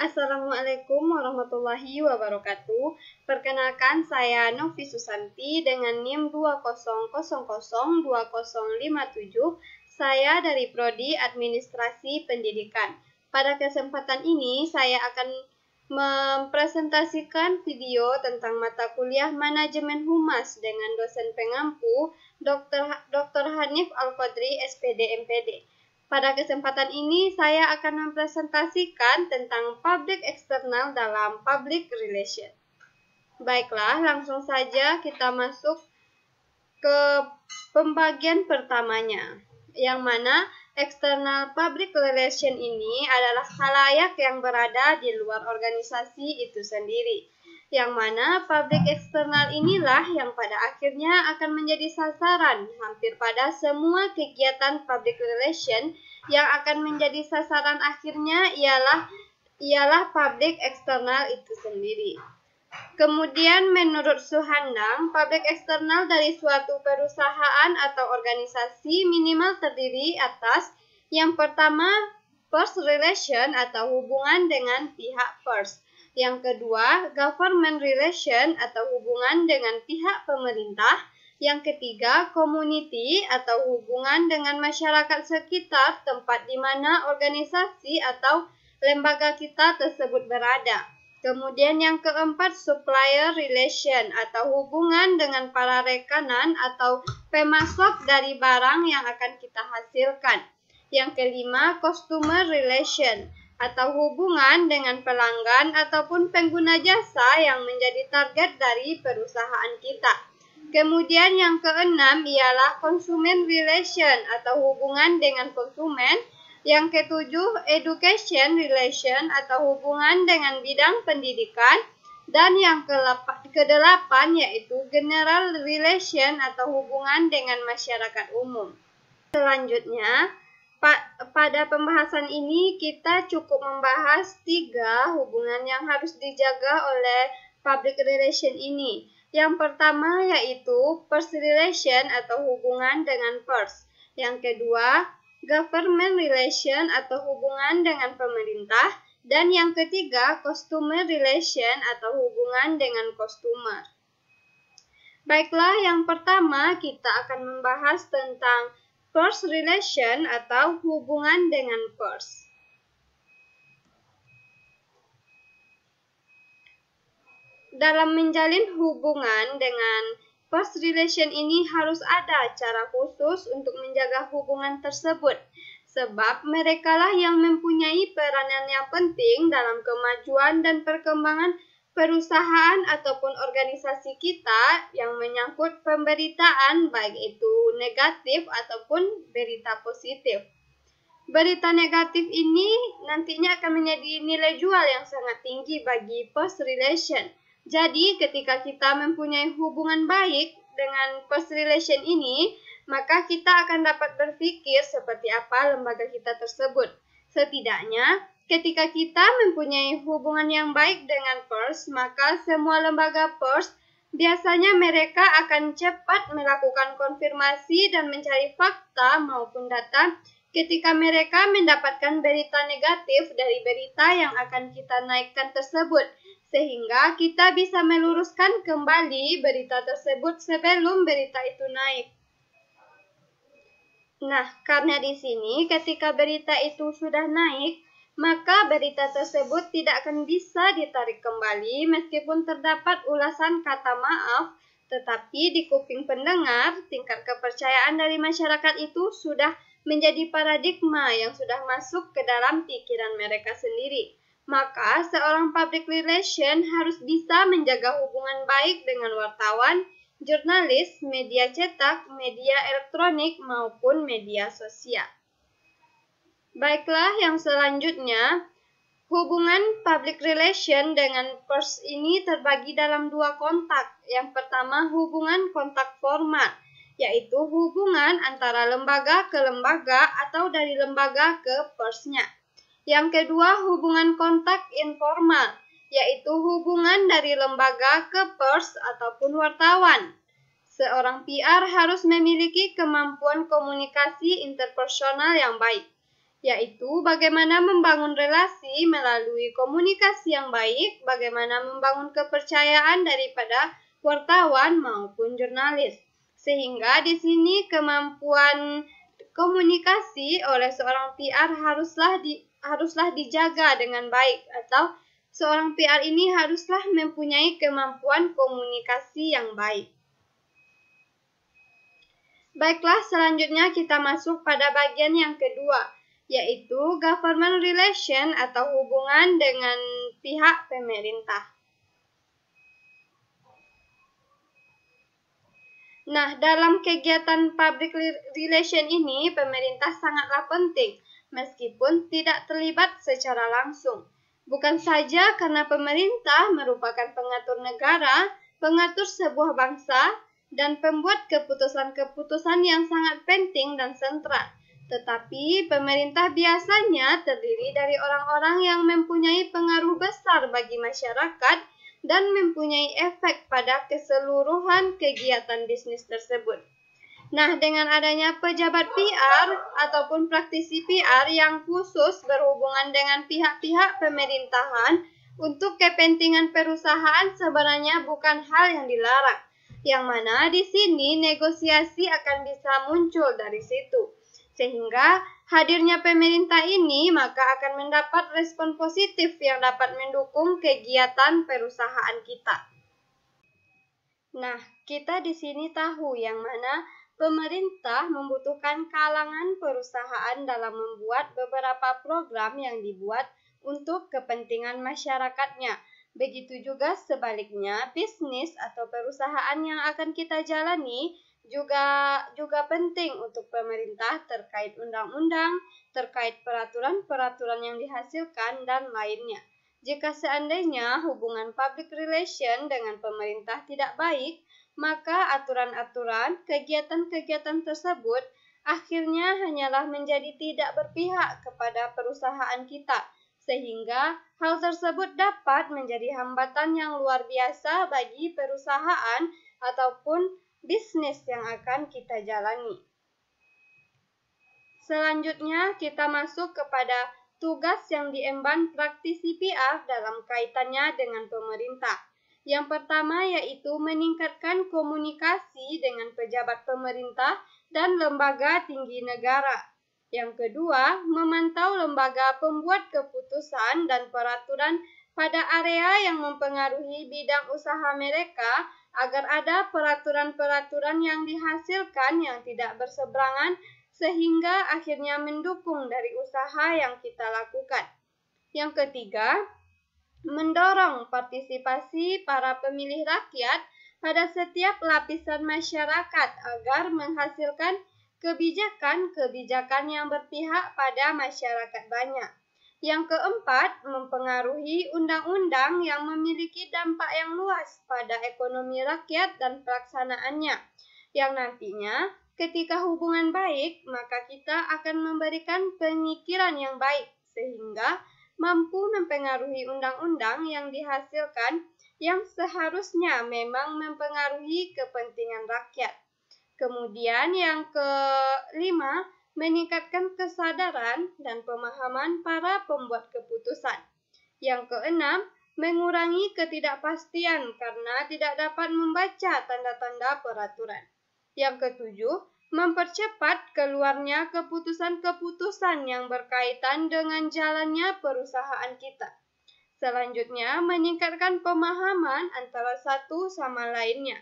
Assalamualaikum warahmatullahi wabarakatuh. Perkenalkan, saya Novi Susanti dengan NIM 20002057. Saya dari Prodi Administrasi Pendidikan. Pada kesempatan ini, saya akan mempresentasikan video tentang mata kuliah Manajemen Humas dengan dosen pengampu Dr. Hanif Al-Qadri, SPD MPD. Pada kesempatan ini, saya akan mempresentasikan tentang public external dalam public relation. Baiklah, langsung saja kita masuk ke pembagian pertamanya, yang mana external public relation ini adalah khalayak yang berada di luar organisasi itu sendiri. Yang mana public external inilah yang pada akhirnya akan menjadi sasaran hampir pada semua kegiatan public relation. Yang akan menjadi sasaran akhirnya ialah public external itu sendiri. Kemudian menurut Suhandang, public external dari suatu perusahaan atau organisasi minimal terdiri atas yang pertama, first relation atau hubungan dengan pihak first. Yang kedua, government relation atau hubungan dengan pihak pemerintah. Yang ketiga, community atau hubungan dengan masyarakat sekitar tempat di mana organisasi atau lembaga kita tersebut berada. Kemudian yang keempat, supplier relation atau hubungan dengan para rekanan atau pemasok dari barang yang akan kita hasilkan. Yang kelima, customer relation atau hubungan dengan pelanggan ataupun pengguna jasa yang menjadi target dari perusahaan kita. Kemudian yang keenam ialah consumer relation atau hubungan dengan konsumen. Yang ketujuh, education relation atau hubungan dengan bidang pendidikan. Dan yang kedelapan yaitu general relation atau hubungan dengan masyarakat umum. Selanjutnya, pada pembahasan ini kita cukup membahas 3 hubungan yang harus dijaga oleh public relation ini. Yang pertama yaitu first relation atau hubungan dengan pers. Yang kedua, government relation atau hubungan dengan pemerintah. Dan yang ketiga, customer relation atau hubungan dengan customer. Baiklah, yang pertama kita akan membahas tentang first relation atau hubungan dengan pers. Dalam menjalin hubungan dengan first relation ini harus ada cara khusus untuk menjaga hubungan tersebut. Sebab merekalah yang mempunyai peranan yang penting dalam kemajuan dan perkembangan perusahaan ataupun organisasi kita yang menyangkut pemberitaan baik itu negatif ataupun berita positif. Berita negatif ini nantinya akan menjadi nilai jual yang sangat tinggi bagi first relation. Jadi ketika kita mempunyai hubungan baik dengan first relation ini, maka kita akan dapat berpikir seperti apa lembaga kita tersebut. Setidaknya, ketika kita mempunyai hubungan yang baik dengan pers, maka semua lembaga pers biasanya mereka akan cepat melakukan konfirmasi dan mencari fakta maupun data ketika mereka mendapatkan berita negatif dari berita yang akan kita naikkan tersebut. Sehingga kita bisa meluruskan kembali berita tersebut sebelum berita itu naik. Nah, karena di sini ketika berita itu sudah naik, maka berita tersebut tidak akan bisa ditarik kembali meskipun terdapat ulasan kata maaf, tetapi di kuping pendengar, tingkat kepercayaan dari masyarakat itu sudah menjadi paradigma yang sudah masuk ke dalam pikiran mereka sendiri. Maka, seorang public relation harus bisa menjaga hubungan baik dengan wartawan, jurnalis, media cetak, media elektronik, maupun media sosial. Baiklah, yang selanjutnya, hubungan public relation dengan pers ini terbagi dalam 2 kontak. Yang pertama, hubungan kontak formal, yaitu hubungan antara lembaga ke lembaga atau dari lembaga ke persnya. Yang kedua, hubungan kontak informal, yaitu hubungan dari lembaga ke pers ataupun wartawan. Seorang PR harus memiliki kemampuan komunikasi interpersonal yang baik. yaitu bagaimana membangun relasi melalui komunikasi yang baik, bagaimana membangun kepercayaan daripada wartawan maupun jurnalis. Sehingga di sini kemampuan komunikasi oleh seorang PR haruslah dijaga dengan baik, atau seorang PR ini haruslah mempunyai kemampuan komunikasi yang baik. Baiklah, selanjutnya kita masuk pada bagian yang kedua, yaitu government relation atau hubungan dengan pihak pemerintah. Nah, dalam kegiatan public relation ini, pemerintah sangatlah penting, meskipun tidak terlibat secara langsung. Bukan saja karena pemerintah merupakan pengatur negara, pengatur sebuah bangsa, dan pembuat keputusan-keputusan yang sangat penting dan sentral. Tetapi pemerintah biasanya terdiri dari orang-orang yang mempunyai pengaruh besar bagi masyarakat dan mempunyai efek pada keseluruhan kegiatan bisnis tersebut. Nah, dengan adanya pejabat PR ataupun praktisi PR yang khusus berhubungan dengan pihak-pihak pemerintahan untuk kepentingan perusahaan sebenarnya bukan hal yang dilarang, yang mana di sini negosiasi akan bisa muncul dari situ. Sehingga hadirnya pemerintah ini maka akan mendapat respon positif yang dapat mendukung kegiatan perusahaan kita. Nah, kita di sini tahu yang mana pemerintah membutuhkan kalangan perusahaan dalam membuat beberapa program yang dibuat untuk kepentingan masyarakatnya. Begitu juga sebaliknya, bisnis atau perusahaan yang akan kita jalani juga penting untuk pemerintah terkait undang-undang, terkait peraturan-peraturan yang dihasilkan, dan lainnya. Jika seandainya hubungan public relation dengan pemerintah tidak baik, maka aturan-aturan, kegiatan-kegiatan tersebut akhirnya hanyalah menjadi tidak berpihak kepada perusahaan kita, sehingga hal tersebut dapat menjadi hambatan yang luar biasa bagi perusahaan ataupun bisnis yang akan kita jalani. Selanjutnya kita masuk kepada tugas yang diemban praktisi PR dalam kaitannya dengan pemerintah. Yang pertama yaitu meningkatkan komunikasi dengan pejabat pemerintah dan lembaga tinggi negara. Yang kedua, memantau lembaga pembuat keputusan dan peraturan pada area yang mempengaruhi bidang usaha mereka agar ada peraturan-peraturan yang dihasilkan yang tidak berseberangan sehingga akhirnya mendukung dari usaha yang kita lakukan. Yang ketiga, mendorong partisipasi para pemilih rakyat pada setiap lapisan masyarakat agar menghasilkan kebijakan-kebijakan yang berpihak pada masyarakat banyak. Yang keempat, mempengaruhi undang-undang yang memiliki dampak yang luas pada ekonomi rakyat dan pelaksanaannya, yang nantinya ketika hubungan baik, maka kita akan memberikan pemikiran yang baik, sehingga mampu mempengaruhi undang-undang yang dihasilkan yang seharusnya memang mempengaruhi kepentingan rakyat. Kemudian yang kelima, meningkatkan kesadaran dan pemahaman para pembuat keputusan. Yang keenam, mengurangi ketidakpastian karena tidak dapat membaca tanda-tanda peraturan. Yang ketujuh, mempercepat keluarnya keputusan-keputusan yang berkaitan dengan jalannya perusahaan kita. Selanjutnya, meningkatkan pemahaman antara satu sama lainnya.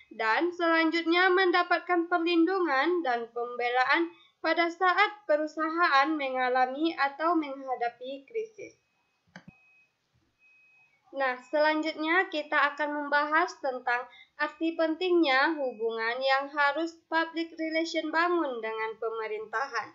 Dan selanjutnya mendapatkan perlindungan dan pembelaan pada saat perusahaan mengalami atau menghadapi krisis. Nah, selanjutnya kita akan membahas tentang arti pentingnya hubungan yang harus public relation bangun dengan pemerintahan.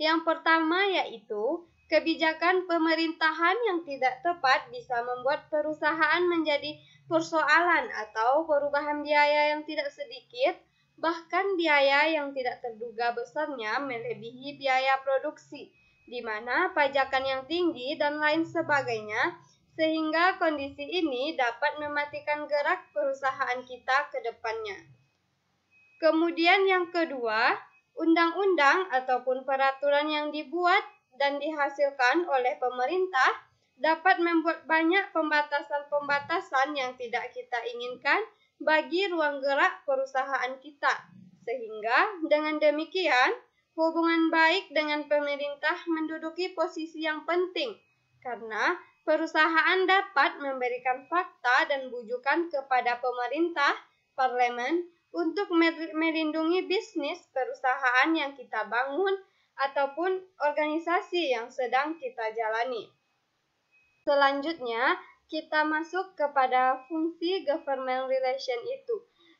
Yang pertama yaitu, kebijakan pemerintahan yang tidak tepat bisa membuat perusahaan menjadi persoalan atau perubahan biaya yang tidak sedikit, bahkan biaya yang tidak terduga besarnya melebihi biaya produksi, di mana pajakan yang tinggi dan lain sebagainya, sehingga kondisi ini dapat mematikan gerak perusahaan kita ke depannya. Kemudian yang kedua, undang-undang ataupun peraturan yang dibuat dan dihasilkan oleh pemerintah dapat membuat banyak pembatasan-pembatasan yang tidak kita inginkan bagi ruang gerak perusahaan kita. Sehingga dengan demikian, hubungan baik dengan pemerintah menduduki posisi yang penting karena perusahaan dapat memberikan fakta dan bujukan kepada pemerintah, parlemen, untuk melindungi bisnis perusahaan yang kita bangun ataupun organisasi yang sedang kita jalani. Selanjutnya, kita masuk kepada fungsi government relation itu.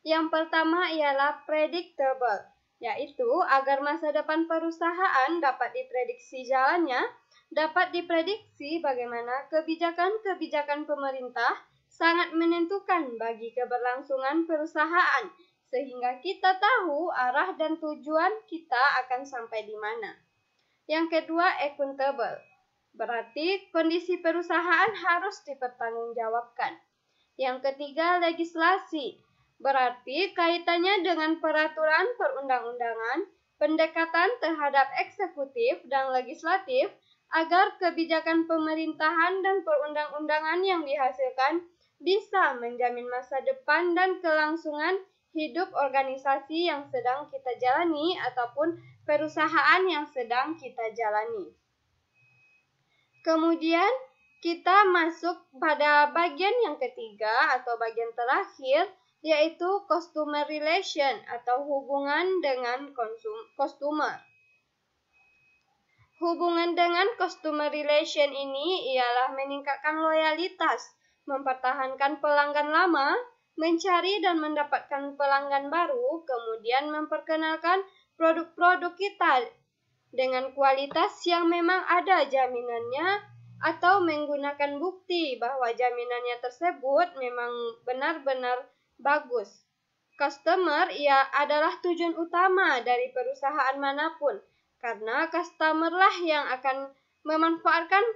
Yang pertama ialah predictable, yaitu agar masa depan perusahaan dapat diprediksi jalannya, dapat diprediksi bagaimana kebijakan-kebijakan pemerintah sangat menentukan bagi keberlangsungan perusahaan, sehingga kita tahu arah dan tujuan kita akan sampai di mana. Yang kedua, accountable. Berarti kondisi perusahaan harus dipertanggungjawabkan. Yang ketiga, legislasi. Berarti kaitannya dengan peraturan perundang-undangan, pendekatan terhadap eksekutif dan legislatif, agar kebijakan pemerintahan dan perundang-undangan yang dihasilkan bisa menjamin masa depan dan kelangsungan hidup organisasi yang sedang kita jalani ataupun perusahaan yang sedang kita jalani. Kemudian kita masuk pada bagian yang ketiga atau bagian terakhir, yaitu customer relation atau hubungan dengan customer. Hubungan dengan customer relation ini ialah meningkatkan loyalitas, mempertahankan pelanggan lama, mencari dan mendapatkan pelanggan baru, kemudian memperkenalkan produk-produk kita dengan kualitas yang memang ada jaminannya atau menggunakan bukti bahwa jaminannya tersebut memang benar-benar bagus. Customer adalah tujuan utama dari perusahaan manapun, karena customer lah yang akan memanfaatkan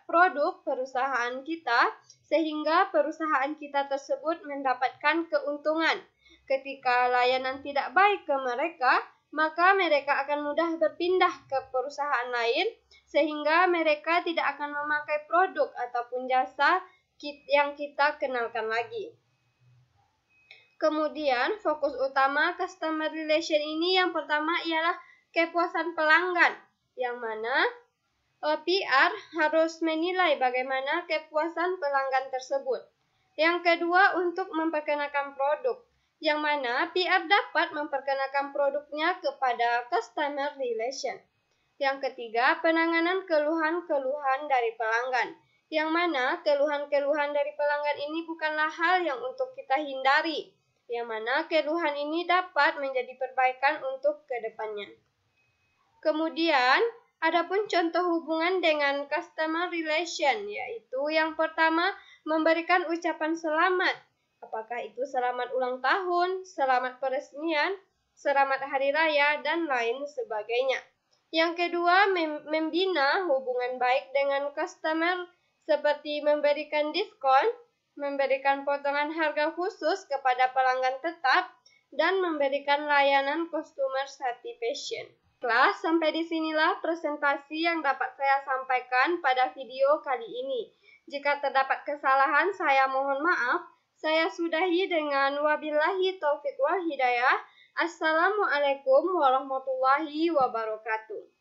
produk perusahaan kita sehingga perusahaan kita tersebut mendapatkan keuntungan. Ketika layanan tidak baik ke mereka, maka mereka akan mudah berpindah ke perusahaan lain sehingga mereka tidak akan memakai produk ataupun jasa yang kita kenalkan lagi. Kemudian fokus utama customer relation ini yang pertama ialah kepuasan pelanggan, yang mana PR harus menilai bagaimana kepuasan pelanggan tersebut. Yang kedua, untuk memperkenalkan produk, yang mana PR dapat memperkenalkan produknya kepada customer relation. Yang ketiga, penanganan keluhan-keluhan dari pelanggan, yang mana keluhan-keluhan dari pelanggan ini bukanlah hal yang untuk kita hindari, yang mana keluhan ini dapat menjadi perbaikan untuk kedepannya. Kemudian, adapun contoh hubungan dengan customer relation, yaitu yang pertama, memberikan ucapan selamat. Apakah itu selamat ulang tahun, selamat peresmian, selamat hari raya, dan lain sebagainya. Yang kedua, membina hubungan baik dengan customer seperti memberikan diskon, memberikan potongan harga khusus kepada pelanggan tetap, dan memberikan layanan customer satisfaction. Sampai disinilah presentasi yang dapat saya sampaikan pada video kali ini. Jika terdapat kesalahan, saya mohon maaf. Saya sudahi dengan wabillahi taufiq wal hidayah. Assalamualaikum warahmatullahi wabarakatuh.